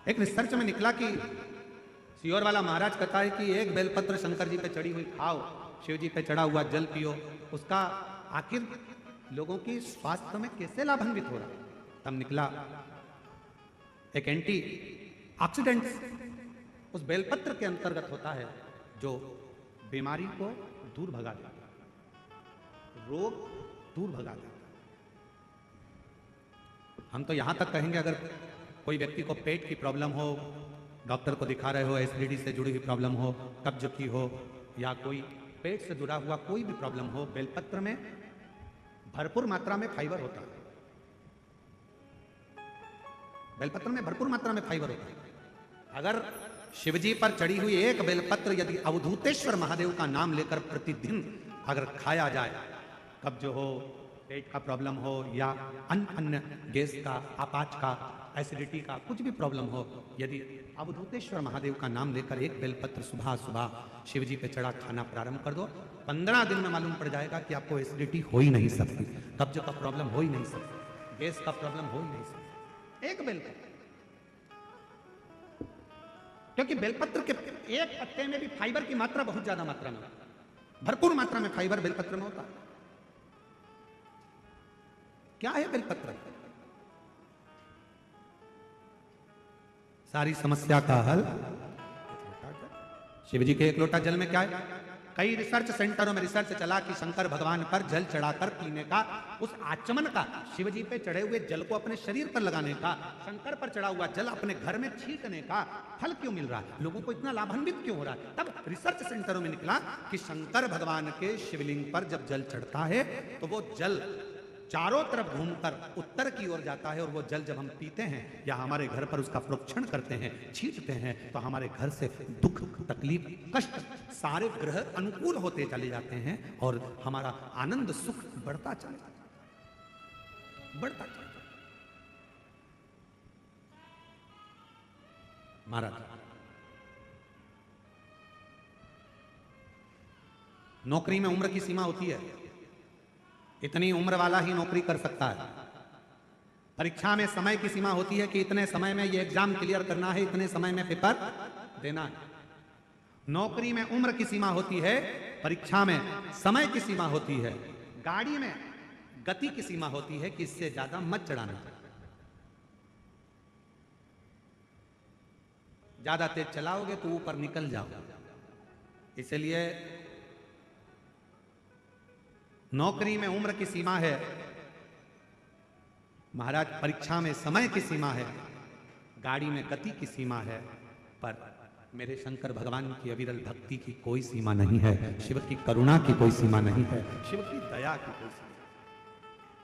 एक रिसर्च में निकला कि सीहोर वाला महाराज कहता है कि एक बेलपत्र शंकर जी पे चढ़ी हुई खाओ, शिव जी पे चढ़ा हुआ जल पियो, उसका आखिर लोगों की स्वास्थ्य में कैसे लाभान्वित हो रहा। तब निकला एक एंटी ऑक्सीडेंट उस बेलपत्र के अंतर्गत होता है जो बीमारी को दूर भगा देता, रोग दूर भगा देता। हम तो यहां तक कहेंगे अगर कोई व्यक्ति को पेट की प्रॉब्लम हो, डॉक्टर को दिखा रहे हो, एसिडिटी से जुड़ी हुई प्रॉब्लम हो, कब्ज की हो, या कोई पेट से जुड़ा हुआ कोई भी प्रॉब्लम हो, बेलपत्र में भरपूर मात्रा में फाइबर होता है। बेलपत्र में भरपूर मात्रा में फाइबर होता है। अगर शिवजी पर चढ़ी हुई एक बेलपत्र यदि अवधूतेश्वर महादेव का नाम लेकर प्रतिदिन अगर खाया जाए, कब्ज हो, पेट का प्रॉब्लम हो, या अन्य गैस का, अपाच का, एसिडिटी का कुछ भी प्रॉब्लम हो, यदि अवधूतेश्वर महादेव का नाम लेकर एक बेलपत्र सुबह सुबह शिवजी पे चढ़ा खाना प्रारंभ कर दो, 15 दिन में मालूम पड़ जाएगा कि आपको एसिडिटी हो ही नहीं सकती, कब्ज का प्रॉब्लम हो ही नहीं सकती, गैस का प्रॉब्लम हो ही नहीं सकती। एक बेलपत्र, क्योंकि बेलपत्र के एक पत्ते में भी फाइबर की मात्रा बहुत ज्यादा मात्रा में, भरपूर मात्रा में फाइबर बेलपत्र में होता है। क्या है बेलपत्र? सारी समस्या का हल शिवजी के एक लोटा जल में क्या है? कई रिसर्च सेंटरों में रिसर्च चला कि शंकर भगवान पर जल चढ़ाकर पीने का, उस आचमन का, शिवजी पे चढ़े हुए जल को अपने शरीर पर लगाने का, शंकर पर चढ़ा हुआ जल अपने घर में छींटने का फल क्यों मिल रहा है, लोगों को इतना लाभान्वित क्यों हो रहा है? तब रिसर्च सेंटरों में निकला कि शंकर भगवान के शिवलिंग पर जब जल चढ़ता है तो वो जल चारों तरफ घूमकर उत्तर की ओर जाता है, और वो जल जब हम पीते हैं या हमारे घर पर उसका प्रोक्षण करते हैं, छींटते हैं, तो हमारे घर से दुख, तकलीफ, कष्ट सारे ग्रह अनुकूल होते चले जाते हैं और हमारा आनंद सुख बढ़ता चला जाता है, बढ़ता चला जाता है। महाराज, नौकरी में उम्र की सीमा होती है, इतनी उम्र वाला ही नौकरी कर सकता है। परीक्षा में समय की सीमा होती है कि इतने समय में ये एग्जाम क्लियर करना है, इतने समय में पेपर देना है। नौकरी में उम्र की सीमा होती है, परीक्षा में समय की सीमा होती है, गाड़ी में गति की सीमा होती है कि इससे ज्यादा मत चढ़ाना, ज्यादा तेज चलाओगे तो ऊपर निकल जाओगे। इसलिए नौकरी में उम्र की सीमा है, महाराज परीक्षा में समय की सीमा है, गाड़ी में गति की सीमा है, पर मेरे शंकर भगवान की अविरल भक्ति की कोई सीमा नहीं है, शिव की करुणा की कोई सीमा नहीं है, शिव की दया की कोई सीमा